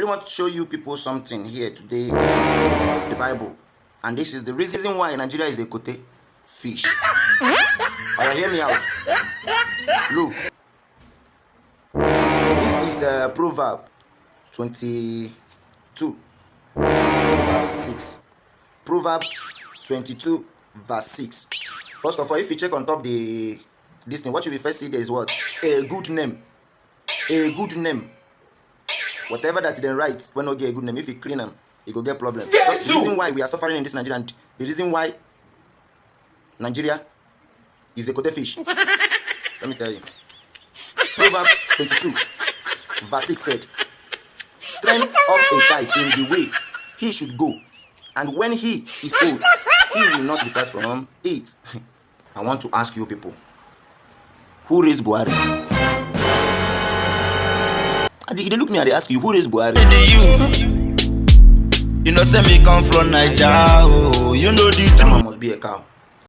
really want to show you people something here today in the Bible. And this is the reason why Nigeria is a kote fish. Hear me out. Look. This is Proverb 22 verse 6. Proverbs 22 verse 6. First of all, if you check on top this thing, what you will first see there is what? A good name. A good name. Whatever that they write, when not get a good name, if you clean them, you go get problem. Just the reason why we are suffering in this Nigeria, and the reason why Nigeria is a kote fish. Let me tell you. Proverbs 22 verse 6 said, train up a child in the way he should go, and when he is old, he will not depart from it. I want to ask you people, who raised Buhari? They look me and they ask you, who raised Buhari? You know, say me come from Nigeria, oh, you know the truth. Must be a cow.